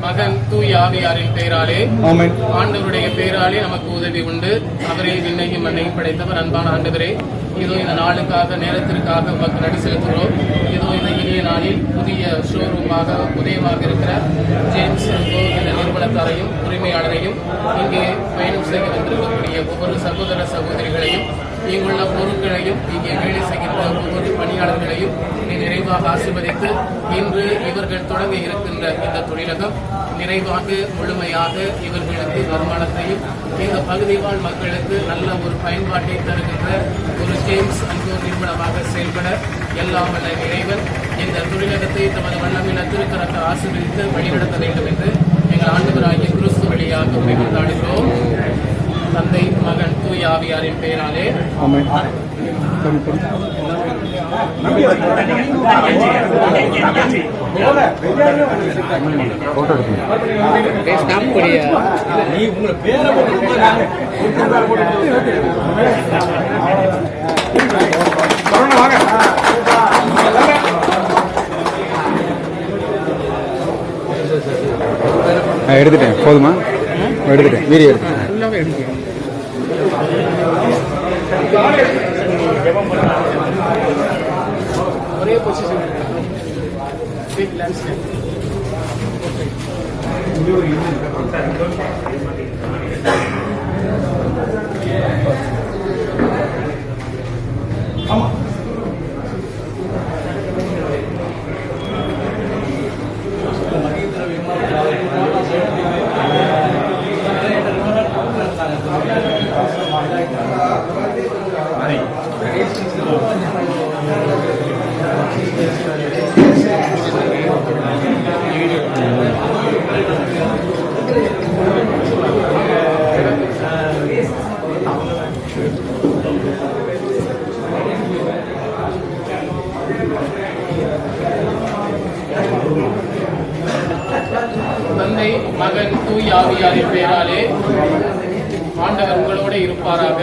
மகன் தூய் ஆவியாரின் பெயராலே ஆண்டவருடைய பெயராலே நமக்கு உதவி உண்டு. அவரே விண்ணையும் மண்ணையும் படைத்தவர். அன்பான ஆண்டவரே, இதோ இந்த நாளுக்காக நேரத்திற்காக உமக்கு நடி செலுத்துகிறோம். இதோ இந்த இனிய நாளில் புதிய ஷோரூமாக உதயமாக இருக்கிற ஜேம்ஸ் என்ற நிறுவனத்தாரையும் உரிமையாளரையும் இங்கே பயணம் செய்ய வந்திருக்கக்கூடிய ஒவ்வொரு சகோதர சகோதரிகளையும் இங்குள்ள பொருட்களையும் இங்கே வேலை செய்கின்ற ஒவ்வொரு பணியாளர்களையும் நீ நிறைவாக ஆசீர்வதித்து இன்று இவர்கள் தொடங்க இருக்கின்ற இந்த தொழிலகம் நிறைவாக முழுமையாக இவர்களுக்கு வருமானத்தையும் இந்த பகுதி வாழ் மக்களுக்கு நல்ல ஒரு பயன்பாட்டை தருகின்ற ஒரு ஜேம்ஸ் அன்போர் நிறுவனமாக செயல்பட எல்லாம் வல்ல இறைவன் இந்த தொழிலகத்தை தமது வல்லமையில திருக்கரத்தை ஆசீர்வதித்து வழிநடத்த வேண்டும் என்று எங்கள் ஆண்டவராகிய கிறிஸ்து வழியாக உண்மை கொண்டாடுகிறோம். தந்தை, மகன், தூய் ஆவியாரின் பெயராலே எடுத்துட்டேன். போதுமா? எடுத்துட்டேன். வீடியோ எடுத்துட்டேன். ஒரே பொசிஷன் பிக் லேண்ட்ஸ்கேப். தந்தை, மகன், தூய் ஆவியாரின் பெயராலே ஆண்டவர் உங்களோடு இருப்பாராக.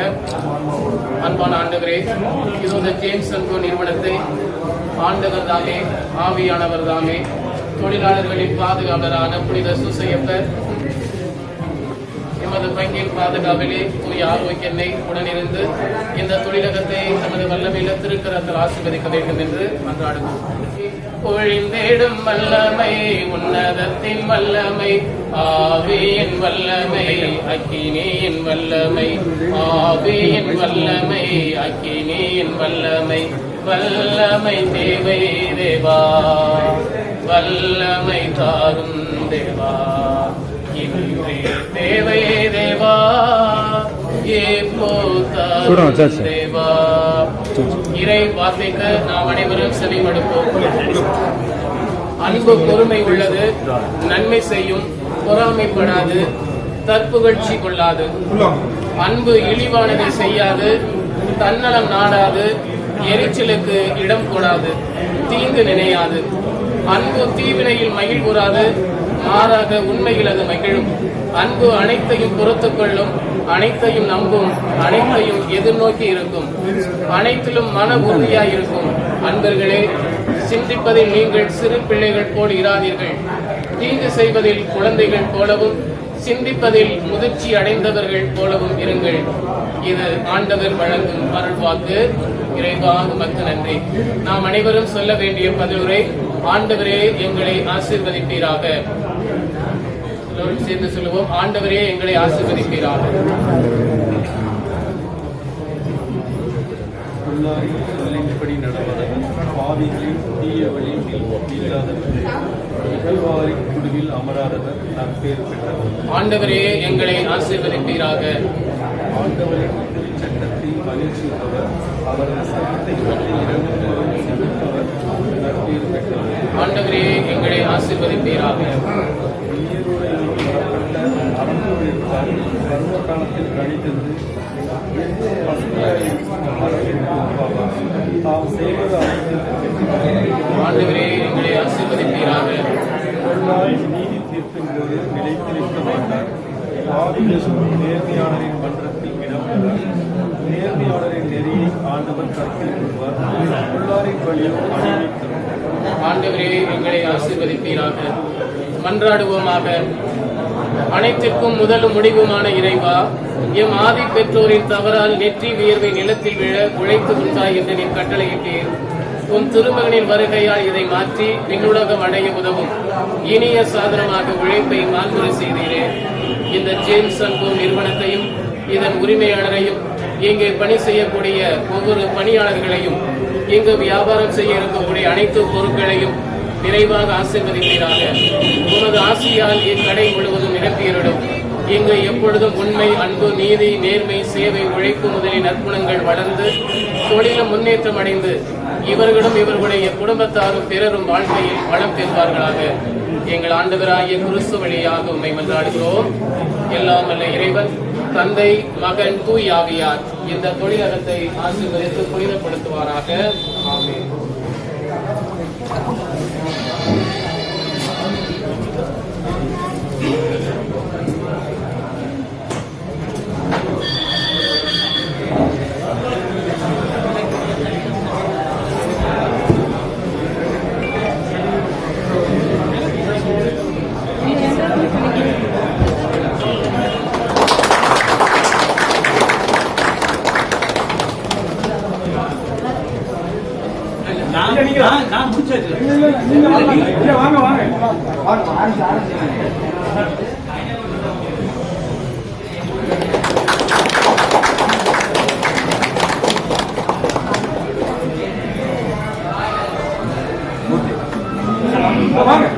அன்பான ஆண்டவரே, இதோ இந்த ஜேம்ஸ் அன்போ நிறுவனத்தை ஆண்டவர் தாமே, ஆவியானவர் தாமே, தொழிலாளர்களின் பாதுகாவலரான புனித சூசையப்பர் எமது பங்கின் பாதுகாவலே தூய் ஆரோக்கியனை உடனிருந்து இந்த தொழிலகத்தை தமது வல்லமையில திருக்கரத்தில் ஆசீர்வதிக்க வேண்டும் என்று அன்றாடுவோம். பொழிந்தேடும் வல்லமை, உன்னதத்தின் வல்லமை, ஆவியின் வல்லமை, அக்கினியின் வல்லமை, ஆவியின் வல்லமை, அக்கினியின் வல்லமை, வல்லமை தேவை தேவா, வல்லமை தாரும் தேவா, இன்றே தேவை தேவா, தேவா. இறை வார்த்தைக்கு நாம் அனைவரும் செவிமடுப்போம். அன்பு பொறுமை உள்ளது, நன்மை செய்யும், பொறாமைப்படாது, தற்புகழ்ச்சி கொள்ளாது. அன்பு இழிவானதை செய்யாது, தன்னலம் நாடாது, எரிச்சலுக்கு இடம் கொடாது, தீங்கு நினையாது. அன்பு தீவினையில் மகிழ்வுறாது, மாறாக உண்மையில் அது மகிழும். அன்பு அனைத்தையும் பொறுத்துக் கொள்ளும், அனைத்தையும் நம்பும், அனைத்தையும் எதிர்நோக்கி இருக்கும், அனைத்திலும் மன உறுதியாய் இருக்கும். அன்பர்களே, சிந்திப்பதில் நீங்கள் சிறு பிள்ளைகள் போல் இராதீர்கள். தீங்கு செய்வதில் குழந்தைகள் போலவும், சிந்திப்பதில் முதிர்ச்சி அடைந்தவர்கள் போலவும் இருங்கள். இது ஆண்டவர் வழங்கும் அருள்வாக்கு. இறைவா உமக்கு நன்றி. நாம் அனைவரும் சொல்ல வேண்டிய பதிலுரை, ஆண்டவரே எங்களை ஆசீர்வதிப்பீராக. சேர்ந்து சொல்லுவோம், ஆண்டவரே எங்களை ஆசீர்வதிப்பீராக. சொல்லின்படி நடப்பதன் பாவிகளின் தீய வழியில் இல்லாதவர்கள், இகழ்வாரின் குழுவில் அமராதவர் நற்பேறு பெற்றவர். ஆண்டவரே எங்களை ஆசீர்வதிப்பீராக. ஆண்டவரின் சட்டத்தை மகிழ்ச்சிப்பவர், அவரது சட்டத்தை பற்றி இறங்குபவர், செலுப்பவர் நற்பேறு பெற்றவர். ஆண்டவரே எங்களை ஆசீர்வதிப்பீராக. பருவ காலத்தில் கழித்தது தாம் செய்வது ஆண்டவரே எங்களை ஆசீர்வதிப்பீராக. நீதி தீர்ப்பின் போது நிலைத்து நிற்க மாட்டார். ஆவிகளும் நேர்மையாளரின் மன்றத்தில் இடம்பெறார். நேர்மையாளரின் நெறியை ஆண்டவர் கருத்தில் கொள்வார். பொருளாரின் வழியும் அணிவித்தரும். ஆண்டவரே எங்களை ஆசீர்வதிப்பீராக. மன்றாடுவோமாக. அனைத்திற்கும் முதலும் முடிவுமான இறைவா, எம் ஆதி பெற்றோரின் தவறால் நெற்றி வியர்வை நிலத்தில் விழ உழைத்து உண்டாய் என்று நீ கட்டளையிட்டீர். உன் திருமகனின் வருகையால் இதை மாற்றி விண்ணுலகம் அடைய உதவும் இனிய சாதனமாக உழைப்பை மாண்புரை செய்தீரே. இந்த ஜேம்ஸ் அன்பு நிறுவனத்தையும் இதன் உரிமையாளரையும் இங்கே பணி செய்யக்கூடிய ஒவ்வொரு பணியாளர்களையும் இங்கு வியாபாரம் செய்ய இருக்கக்கூடிய அனைத்து பொருட்களையும் நிறைவாக ஆசீர்வதிப்பீராக. உமது ஆசியால் இக்கடை முழுவதும் நிரப்பியிருடும். இங்கு எப்பொழுதும் உண்மை, அன்பு, நீதி, நேர்மை, சேவை, உழைப்பு முதலிய நற்குணங்கள் வளர்ந்து தொழிலும் முன்னேற்றம் அடைந்து இவர்களும் இவர்களுடைய குடும்பத்தாரும் பிறரும் வாழ்க்கையில் வளம் பெறுவார்களாக. எங்கள் ஆண்டவராகிய கிறிஸ்து வழியாக உம்மை மன்றாடுகிறோம். எல்லாம் வல்ல இறைவன், தந்தை, மகன், தூய் ஆவியார் இந்த தொழிலகத்தை ஆசீர்வதித்து புனிதப்படுத்துவாராக. ஆமென். நான் முடிச்சாச்சு. வாங்க வாங்க. வாங்க.